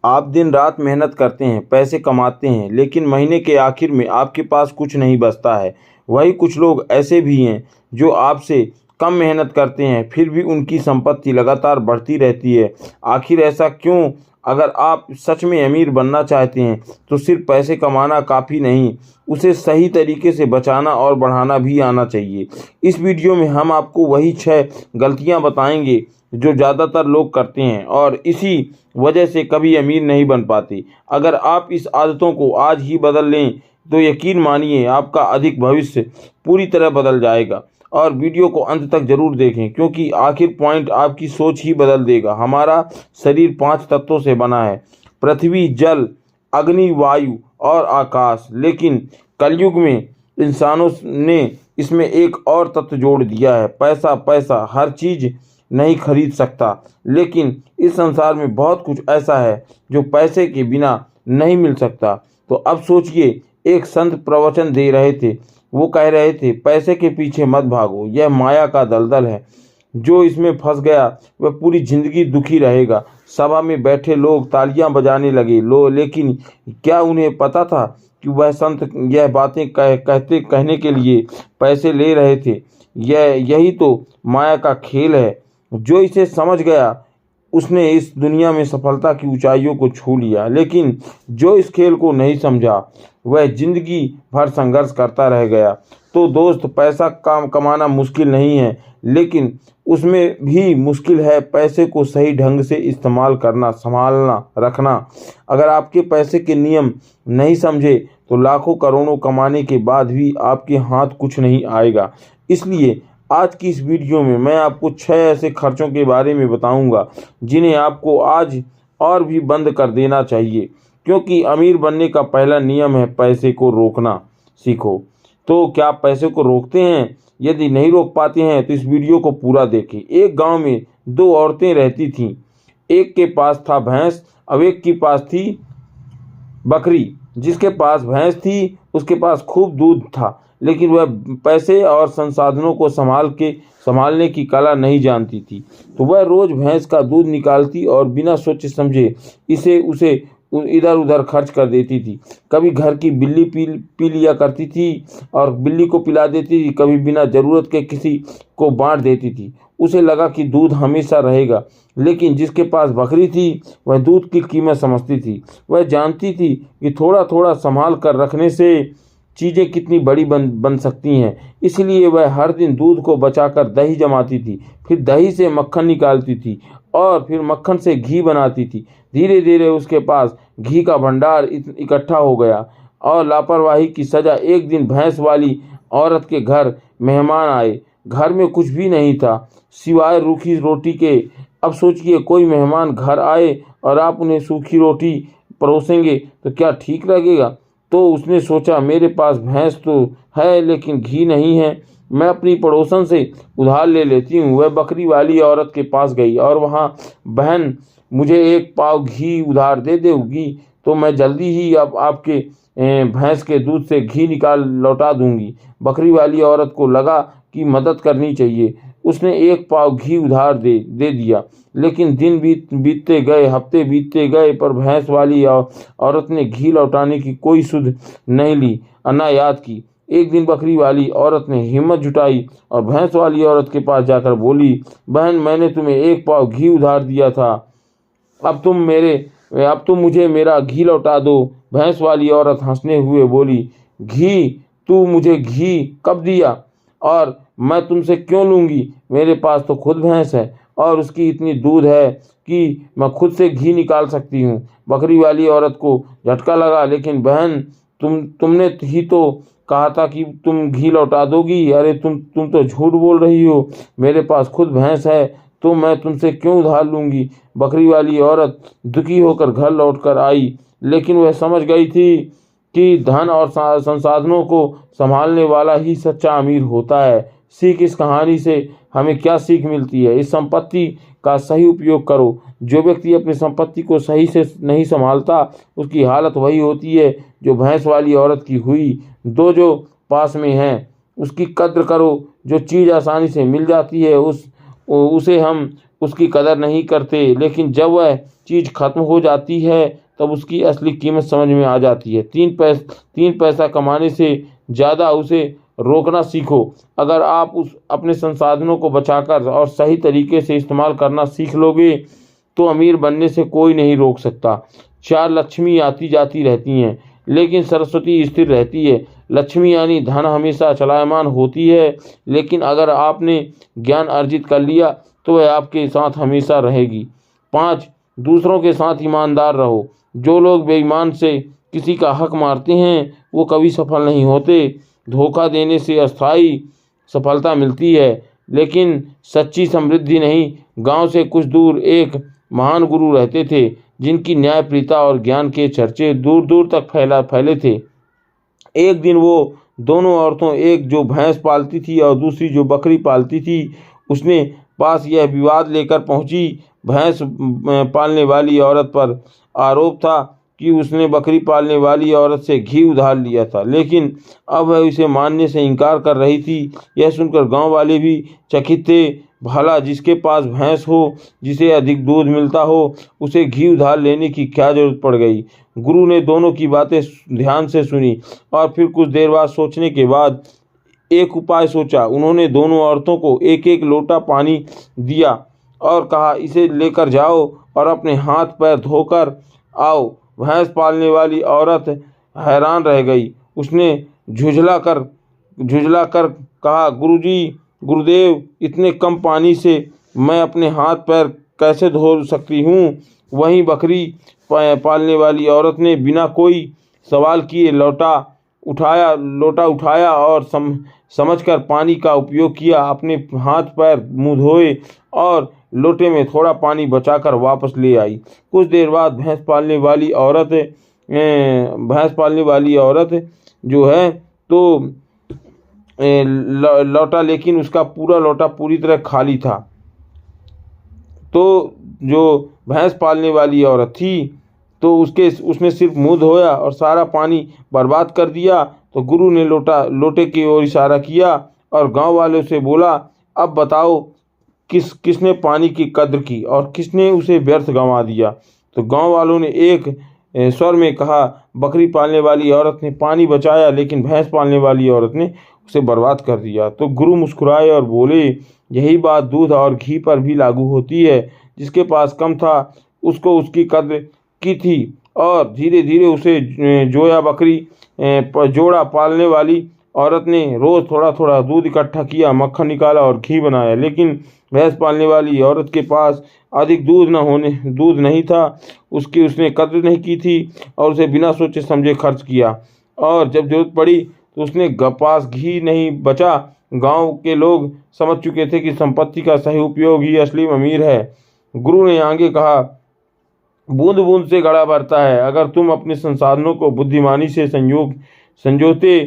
आप दिन रात मेहनत करते हैं, पैसे कमाते हैं, लेकिन महीने के आखिर में आपके पास कुछ नहीं बचता है। वही कुछ लोग ऐसे भी हैं जो आपसे कम मेहनत करते हैं, फिर भी उनकी संपत्ति लगातार बढ़ती रहती है। आखिर ऐसा क्यों? अगर आप सच में अमीर बनना चाहते हैं तो सिर्फ पैसे कमाना काफ़ी नहीं, उसे सही तरीके से बचाना और बढ़ाना भी आना चाहिए। इस वीडियो में हम आपको वही 6 गलतियां बताएंगे जो ज़्यादातर लोग करते हैं और इसी वजह से कभी अमीर नहीं बन पाते। अगर आप इस आदतों को आज ही बदल लें तो यकीन मानिए आपका अधिक भविष्य पूरी तरह बदल जाएगा। और वीडियो को अंत तक जरूर देखें क्योंकि आखिर पॉइंट आपकी सोच ही बदल देगा। हमारा शरीर 5 तत्वों से बना है: पृथ्वी, जल, अग्नि, वायु और आकाश। लेकिन कलयुग में इंसानों ने इसमें एक और तत्व जोड़ दिया है, पैसा। पैसा हर चीज़ नहीं खरीद सकता, लेकिन इस संसार में बहुत कुछ ऐसा है जो पैसे के बिना नहीं मिल सकता। तो अब सोचिए, एक संत प्रवचन दे रहे थे। वो कह रहे थे, पैसे के पीछे मत भागो, यह माया का दलदल है। जो इसमें फंस गया वह पूरी जिंदगी दुखी रहेगा। सभा में बैठे लोग तालियां बजाने लगे। लेकिन क्या उन्हें पता था कि वह संत यह बातें कहने के लिए पैसे ले रहे थे? यही तो माया का खेल है। जो इसे समझ गया उसने इस दुनिया में सफलता की ऊंचाइयों को छू लिया, लेकिन जो इस खेल को नहीं समझा वह जिंदगी भर संघर्ष करता रह गया। तो दोस्त, पैसा कमाना मुश्किल नहीं है, लेकिन उसमें भी मुश्किल है पैसे को सही ढंग से इस्तेमाल करना, संभालना, रखना। अगर आपके पैसे के नियम नहीं समझे तो लाखों करोड़ों कमाने के बाद भी आपके हाथ कुछ नहीं आएगा। इसलिए आज की इस वीडियो में मैं आपको 6 ऐसे खर्चों के बारे में बताऊंगा जिन्हें आपको आज और भी बंद कर देना चाहिए, क्योंकि अमीर बनने का पहला नियम है पैसे को रोकना सीखो। तो क्या आप पैसे को रोकते हैं? यदि नहीं रोक पाते हैं तो इस वीडियो को पूरा देखें। एक गांव में 2 औरतें रहती थीं। एक के पास था भैंस, अब एक के पास थी बकरी। जिसके पास भैंस थी उसके पास खूब दूध था, लेकिन वह पैसे और संसाधनों को संभालने की कला नहीं जानती थी। तो वह रोज भैंस का दूध निकालती और बिना सोचे समझे उसे इधर उधर खर्च कर देती थी। कभी घर की बिल्ली पी लिया करती थी और बिल्ली को पिला देती थी, कभी बिना जरूरत के किसी को बांट देती थी। उसे लगा कि दूध हमेशा रहेगा, लेकिन जिसके पास बकरी थी वह दूध की कीमत समझती थी। वह जानती थी कि थोड़ा थोड़ा संभाल कर रखने से चीज़ें कितनी बड़ी बन सकती हैं। इसलिए वह हर दिन दूध को बचाकर दही जमाती थी, फिर दही से मक्खन निकालती थी और फिर मक्खन से घी बनाती थी। धीरे धीरे उसके पास घी का भंडार इकट्ठा हो गया और लापरवाही की सजा एक दिन भैंस वाली औरत के घर मेहमान आए। घर में कुछ भी नहीं था सिवाय रूखी रोटी के। अब सोचिए, कोई मेहमान घर आए और आप उन्हें सूखी रोटी परोसेंगे तो क्या ठीक लगेगा? तो उसने सोचा, मेरे पास भैंस तो है लेकिन घी नहीं है, मैं अपनी पड़ोसन से उधार ले लेती हूँ। वह बकरी वाली औरत के पास गई और वहाँ, बहन मुझे 1 पाव घी उधार दे दोगी तो मैं जल्दी ही अब आपके भैंस के दूध से घी निकाल लौटा दूंगी। बकरी वाली औरत को लगा कि मदद करनी चाहिए। उसने 1 पाव घी उधार दे दिया, लेकिन दिन बीतते गए, हफ्ते बीतते गए, पर भैंस वाली औरत ने घी लौटाने की कोई सुध नहीं ली, ना याद की। एक दिन बकरी वाली औरत ने हिम्मत जुटाई और भैंस वाली औरत के पास जाकर बोली, बहन मैंने तुम्हें 1 पाव घी उधार दिया था, अब तुम मुझे मेरा घी लौटा दो। भैंस वाली औरत हंसने हुए बोली, घी? तू मुझे घी कब दिया और मैं तुमसे क्यों लूँगी? मेरे पास तो खुद भैंस है और उसकी इतनी दूध है कि मैं खुद से घी निकाल सकती हूँ। बकरी वाली औरत को झटका लगा, लेकिन बहन तुमने ही तो कहा था कि तुम घी लौटा दोगी। अरे तुम तो झूठ बोल रही हो, मेरे पास खुद भैंस है तो मैं तुमसे क्यों उधार लूँगी? बकरी वाली औरत दुखी होकर घर लौटकर आई, लेकिन वह समझ गई थी कि धन और संसाधनों को संभालने वाला ही सच्चा अमीर होता है। सीख इस कहानी से हमें क्या सीख मिलती है? इस संपत्ति का सही उपयोग करो। जो व्यक्ति अपनी संपत्ति को सही से नहीं संभालता उसकी हालत वही होती है जो भैंस वाली औरत की हुई। दो जो पास में हैं उसकी कद्र करो। जो चीज़ आसानी से मिल जाती है उसे हम उसकी कदर नहीं करते, लेकिन जब वह चीज़ खत्म हो जाती है तब उसकी असली कीमत समझ में आ जाती है। तीन पैसा कमाने से ज़्यादा उसे रोकना सीखो। अगर आप उस अपने संसाधनों को बचाकर और सही तरीके से इस्तेमाल करना सीख लोगे तो अमीर बनने से कोई नहीं रोक सकता। 4 लक्ष्मी आती जाती रहती हैं, लेकिन सरस्वती स्थिर रहती है। लक्ष्मी यानी धन हमेशा चलायमान होती है, लेकिन अगर आपने ज्ञान अर्जित कर लिया तो वह आपके साथ हमेशा रहेगी। 5, दूसरों के साथ ईमानदार रहो। जो लोग बेईमान से किसी का हक मारते हैं वो कभी सफल नहीं होते। धोखा देने से अस्थायी सफलता मिलती है, लेकिन सच्ची समृद्धि नहीं। गांव से कुछ दूर एक महान गुरु रहते थे, जिनकी न्यायप्रियता और ज्ञान के चर्चे दूर दूर तक फैले थे। एक दिन वो दोनों औरतों, एक जो भैंस पालती थी और दूसरी जो बकरी पालती थी, उसने पास यह विवाद लेकर पहुंची। भैंस पालने वाली औरत पर आरोप था कि उसने बकरी पालने वाली औरत से घी उधार लिया था, लेकिन अब वह उसे मानने से इनकार कर रही थी। यह सुनकर गांव वाले भी चकित थे। भला जिसके पास भैंस हो, जिसे अधिक दूध मिलता हो, उसे घी उधार लेने की क्या जरूरत पड़ गई। गुरु ने दोनों की बातें ध्यान से सुनी और फिर कुछ देर बाद सोचने के बाद एक उपाय सोचा। उन्होंने दोनों औरतों को एक एक लोटा पानी दिया और कहा, इसे लेकर जाओ और अपने हाथ पैर धोकर आओ। भैंस पालने वाली औरत हैरान रह गई। उसने झुंझला कर कहा, गुरुजी, गुरुदेव, इतने कम पानी से मैं अपने हाथ पैर कैसे धो सकती हूँ। वहीं बकरी पालने वाली औरत ने बिना कोई सवाल किए लोटा उठाया और समझकर पानी का उपयोग किया। अपने हाथ पैर मुँह धोए और लोटे में थोड़ा पानी बचाकर वापस ले आई। कुछ देर बाद भैंस पालने वाली औरत जो है तो लौटा, लेकिन उसका पूरा लोटा पूरी तरह खाली था। तो जो भैंस पालने वाली औरत थी तो उसने सिर्फ मुंह धोया और सारा पानी बर्बाद कर दिया। तो गुरु ने लोटे की ओर इशारा किया और गांव वालों से बोला, अब बताओ किसने पानी की कद्र की और किसने उसे व्यर्थ गंवा दिया। तो गांव वालों ने एक स्वर में कहा, बकरी पालने वाली औरत ने पानी बचाया, लेकिन भैंस पालने वाली औरत ने उसे बर्बाद कर दिया। तो गुरु मुस्कुराए और बोले, यही बात दूध और घी पर भी लागू होती है। जिसके पास कम था उसको उसकी कद्र की थी और धीरे धीरे उसे जोड़ा पालने वाली औरत ने रोज थोड़ा थोड़ा दूध इकट्ठा किया, मक्खन निकाला और घी बनाया। लेकिन भैंस पालने वाली औरत के पास अधिक दूध नहीं था। उसने कद्र नहीं की थी और उसे बिना सोचे समझे खर्च किया, और जब जरूरत पड़ी तो उसने पास घी नहीं बचा। गांव के लोग समझ चुके थे कि संपत्ति का सही उपयोग ही असली अमीर है। गुरु ने आगे कहा, बूंद बूंद से घड़ा भरता है। अगर तुम अपने संसाधनों को बुद्धिमानी से संजोते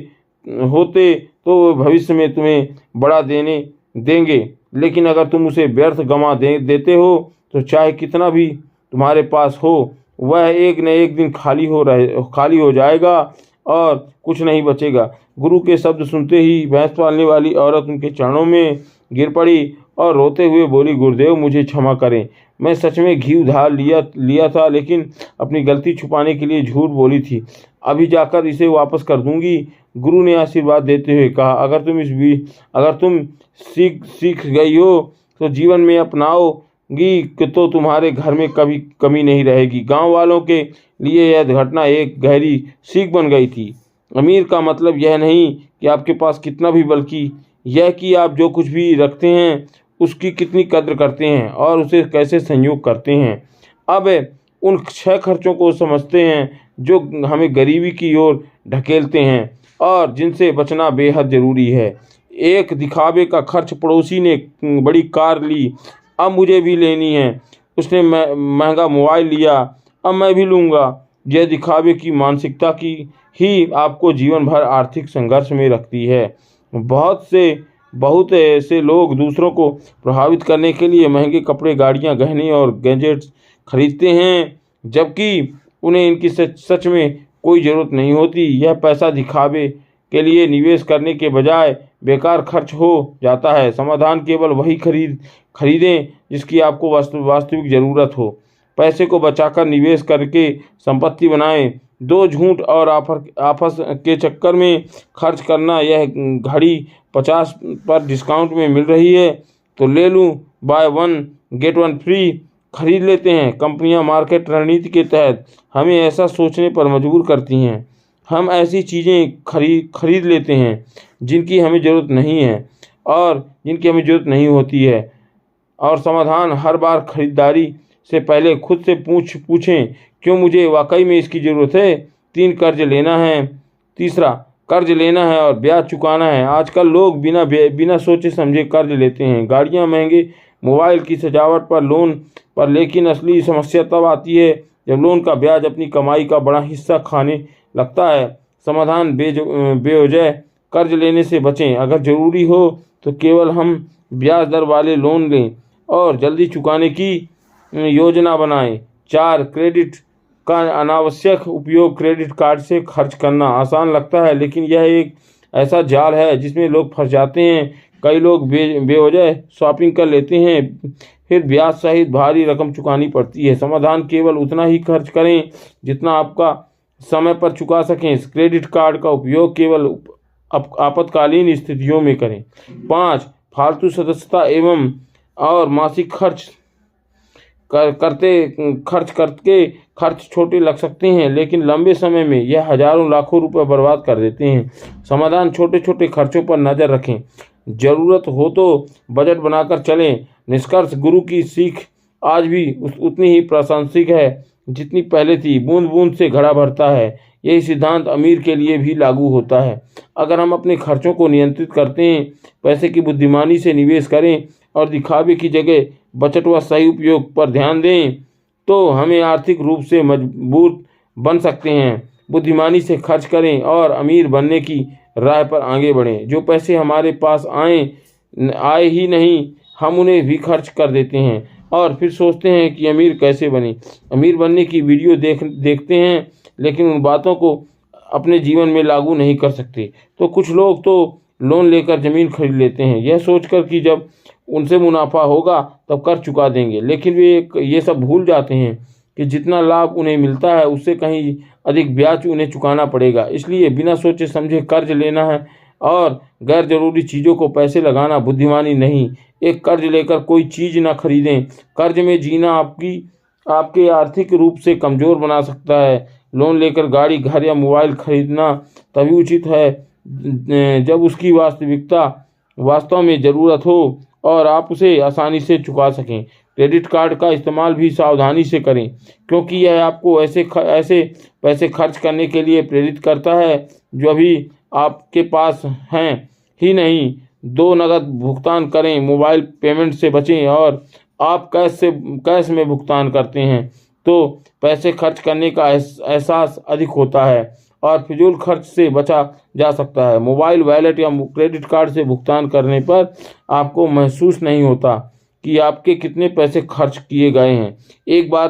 होते तो भविष्य में तुम्हें बड़ा देंगे, लेकिन अगर तुम उसे व्यर्थ गंवा देते हो तो चाहे कितना भी तुम्हारे पास हो, वह एक न एक दिन खाली हो जाएगा और कुछ नहीं बचेगा। गुरु के शब्द सुनते ही भैंस पालने वाली औरत उनके चरणों में गिर पड़ी और रोते हुए बोली, गुरुदेव, मुझे क्षमा करें। मैं सच में घी उधार लिया था, लेकिन अपनी गलती छुपाने के लिए झूठ बोली थी। अभी जाकर इसे वापस कर दूंगी। गुरु ने आशीर्वाद देते हुए कहा, अगर तुम सीख गई हो तो जीवन में अपनाओगी तो तुम्हारे घर में कभी कमी नहीं रहेगी। गांव वालों के लिए यह घटना एक गहरी सीख बन गई थी। अमीर का मतलब यह नहीं कि आपके पास कितना भी, बल्कि यह कि आप जो कुछ भी रखते हैं उसकी कितनी कद्र करते हैं और उसे कैसे संयोग करते हैं। अब उन 6 खर्चों को समझते हैं जो हमें गरीबी की ओर ढकेलते हैं और जिनसे बचना बेहद ज़रूरी है। एक, दिखावे का खर्च। पड़ोसी ने बड़ी कार ली, अब मुझे भी लेनी है। उसने महंगा मोबाइल लिया, अब मैं भी लूँगा। यह दिखावे की मानसिकता की ही आपको जीवन भर आर्थिक संघर्ष में रखती है। बहुत ऐसे लोग दूसरों को प्रभावित करने के लिए महंगे कपड़े, गाड़ियां, गहने और गैजेट्स खरीदते हैं, जबकि उन्हें इनकी सच में कोई ज़रूरत नहीं होती। यह पैसा दिखावे के लिए निवेश करने के बजाय बेकार खर्च हो जाता है। समाधान केवल वही खरीदें जिसकी आपको वास्तविक ज़रूरत हो। पैसे को बचाकर निवेश करके संपत्ति बनाएं। दो झूठ और आपस के चक्कर में खर्च करना, यह घड़ी 50 पर डिस्काउंट में मिल रही है तो ले लूँ, by one get one free खरीद लेते हैं। कंपनियां मार्केट रणनीति के तहत हमें ऐसा सोचने पर मजबूर करती हैं। हम ऐसी चीज़ें खरीद लेते हैं जिनकी हमें ज़रूरत नहीं है और जिनकी हमें ज़रूरत नहीं होती है। और समाधान, हर बार खरीदारी से पहले खुद से पूछें, क्यों मुझे वाकई में इसकी ज़रूरत है। तीसरा, कर्ज लेना है और ब्याज चुकाना है। आजकल लोग बिना सोचे समझे कर्ज लेते हैं, गाड़ियाँ, महंगे मोबाइल की सजावट पर, लोन पर। लेकिन असली समस्या तब आती है जब लोन का ब्याज अपनी कमाई का बड़ा हिस्सा खाने लगता है। समाधान, बेवजह कर्ज लेने से बचें। अगर ज़रूरी हो तो केवल हम ब्याज दर वाले लोन लें और जल्दी चुकाने की योजना बनाएं। 4, क्रेडिट का अनावश्यक उपयोग। क्रेडिट कार्ड से खर्च करना आसान लगता है, लेकिन यह एक ऐसा जाल है जिसमें लोग फंस जाते हैं। कई लोग बेवजह शॉपिंग कर लेते हैं, फिर ब्याज सहित भारी रकम चुकानी पड़ती है। समाधान, केवल उतना ही खर्च करें जितना आपका समय पर चुका सकें। क्रेडिट कार्ड का उपयोग केवल आपातकालीन स्थितियों में करें। 5, फालतू सदस्यता एवं और मासिक खर्च करके खर्च छोटे लग सकते हैं, लेकिन लंबे समय में यह हजारों लाखों रुपए बर्बाद कर देते हैं। समाधान, छोटे छोटे खर्चों पर नज़र रखें, ज़रूरत हो तो बजट बनाकर चलें। निष्कर्ष, गुरु की सीख आज भी उतनी ही प्रासंगिक है जितनी पहले थी। बूंद बूंद से घड़ा भरता है, यही सिद्धांत अमीर के लिए भी लागू होता है। अगर हम अपने खर्चों को नियंत्रित करते हैं, पैसे की बुद्धिमानी से निवेश करें और दिखावे की जगह बचत व सही उपयोग पर ध्यान दें, तो हमें आर्थिक रूप से मजबूत बन सकते हैं। बुद्धिमानी से खर्च करें और अमीर बनने की राह पर आगे बढ़ें। जो पैसे हमारे पास आए ही नहीं, हम उन्हें भी खर्च कर देते हैं और फिर सोचते हैं कि अमीर कैसे बने। अमीर बनने की वीडियो देखते हैं, लेकिन उन बातों को अपने जीवन में लागू नहीं कर सकते। तो कुछ लोग तो लोन लेकर ज़मीन खरीद लेते हैं, यह सोचकर कि जब उनसे मुनाफा होगा तब कर चुका देंगे, लेकिन वे ये सब भूल जाते हैं कि जितना लाभ उन्हें मिलता है उससे कहीं अधिक ब्याज उन्हें चुकाना पड़ेगा। इसलिए बिना सोचे समझे कर्ज लेना है और गैर जरूरी चीज़ों को पैसे लगाना बुद्धिमानी नहीं। एक कर्ज लेकर कोई चीज़ ना खरीदें। कर्ज में जीना आपके आर्थिक रूप से कमज़ोर बना सकता है। लोन लेकर गाड़ी, घर या मोबाइल खरीदना तभी उचित है जब उसकी वास्तव में ज़रूरत हो और आप उसे आसानी से चुका सकें। क्रेडिट कार्ड का इस्तेमाल भी सावधानी से करें, क्योंकि यह आपको ऐसे पैसे खर्च करने के लिए प्रेरित करता है जो अभी आपके पास हैं ही नहीं। 2 नकद भुगतान करें, मोबाइल पेमेंट से बचें और आप कैश में भुगतान करते हैं तो पैसे खर्च करने का एहसास अधिक होता है और फिजूल खर्च से बचा जा सकता है। मोबाइल वॉलेट या क्रेडिट कार्ड से भुगतान करने पर आपको महसूस नहीं होता कि आपके कितने पैसे खर्च किए गए हैं। एक बार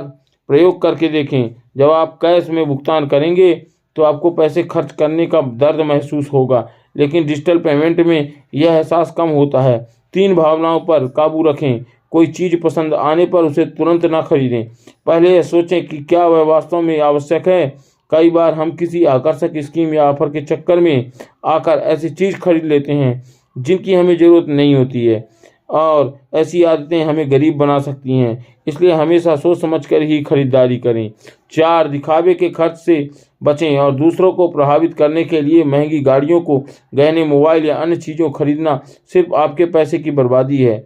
प्रयोग करके देखें, जब आप कैश में भुगतान करेंगे तो आपको पैसे खर्च करने का दर्द महसूस होगा, लेकिन डिजिटल पेमेंट में यह एहसास कम होता है। 3 भावनाओं पर काबू रखें। कोई चीज़ पसंद आने पर उसे तुरंत ना खरीदें, पहले यह सोचें कि क्या वह वास्तव में आवश्यक है। कई बार हम किसी आकर्षक स्कीम या ऑफर के चक्कर में आकर ऐसी चीज़ खरीद लेते हैं जिनकी हमें ज़रूरत नहीं होती है और ऐसी आदतें हमें गरीब बना सकती हैं। इसलिए हमेशा सोच समझकर ही खरीदारी करें। 4, दिखावे के खर्च से बचें और दूसरों को प्रभावित करने के लिए महंगी गाड़ियों को, गहने, मोबाइल या अन्य चीज़ों खरीदना सिर्फ आपके पैसे की बर्बादी है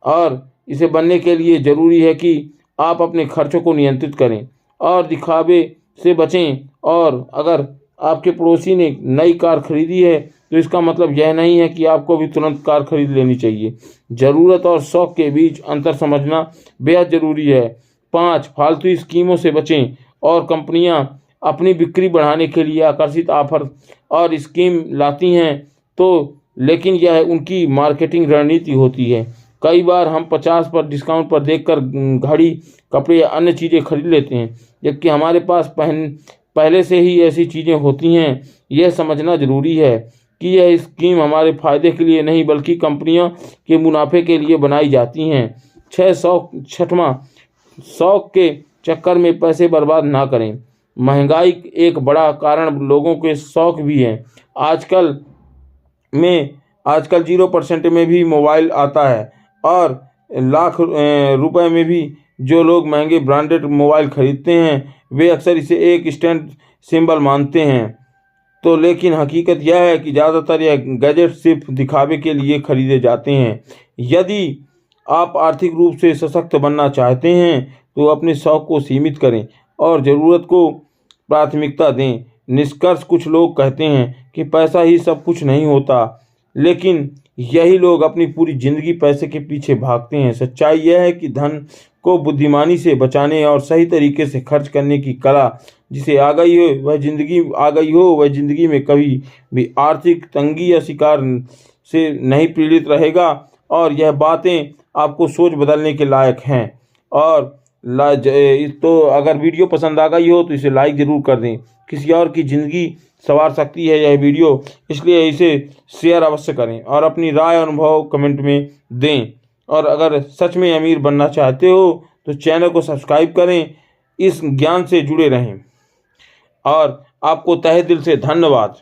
और इसे बनने के लिए ज़रूरी है कि आप अपने खर्चों को नियंत्रित करें और दिखावे से बचें। और अगर आपके पड़ोसी ने नई कार खरीदी है तो इसका मतलब यह नहीं है कि आपको भी तुरंत कार खरीद लेनी चाहिए। ज़रूरत और शौक के बीच अंतर समझना बेहद ज़रूरी है। 5, फालतू स्कीमों से बचें और कंपनियां अपनी बिक्री बढ़ाने के लिए आकर्षित ऑफर और स्कीम लाती हैं लेकिन यह उनकी मार्केटिंग रणनीति होती है। कई बार हम 50 पर डिस्काउंट पर देखकर घड़ी, कपड़े या अन्य चीज़ें खरीद लेते हैं, जबकि हमारे पास पहले से ही ऐसी चीज़ें होती हैं। यह समझना ज़रूरी है कि यह स्कीम हमारे फ़ायदे के लिए नहीं बल्कि कंपनियों के मुनाफे के लिए बनाई जाती हैं। 6वां शौक के चक्कर में पैसे बर्बाद ना करें। महंगाई एक बड़ा कारण लोगों के शौक भी हैं। आजकल 0% में भी मोबाइल आता है और लाख रुपए में भी जो लोग महंगे ब्रांडेड मोबाइल खरीदते हैं वे अक्सर इसे एक स्टेटस सिंबल मानते हैं। तो लेकिन हकीकत यह है कि ज़्यादातर यह गैजेट सिर्फ दिखावे के लिए खरीदे जाते हैं। यदि आप आर्थिक रूप से सशक्त बनना चाहते हैं तो अपने शौक को सीमित करें और ज़रूरत को प्राथमिकता दें। निष्कर्ष, कुछ लोग कहते हैं कि पैसा ही सब कुछ नहीं होता, लेकिन यही लोग अपनी पूरी ज़िंदगी पैसे के पीछे भागते हैं। सच्चाई यह है कि धन को बुद्धिमानी से बचाने और सही तरीके से खर्च करने की कला जिसे आ गई हो वह ज़िंदगी में कभी भी आर्थिक तंगी या शिकार से नहीं पीड़ित रहेगा। और यह बातें आपको सोच बदलने के लायक हैं। और तो अगर वीडियो पसंद आ गई हो तो इसे लाइक ज़रूर कर दें। किसी और की ज़िंदगी संवार सकती है यह वीडियो, इसलिए इसे शेयर अवश्य करें और अपनी राय और अनुभव कमेंट में दें। और अगर सच में अमीर बनना चाहते हो तो चैनल को सब्सक्राइब करें, इस ज्ञान से जुड़े रहें। और आपको तहे दिल से धन्यवाद।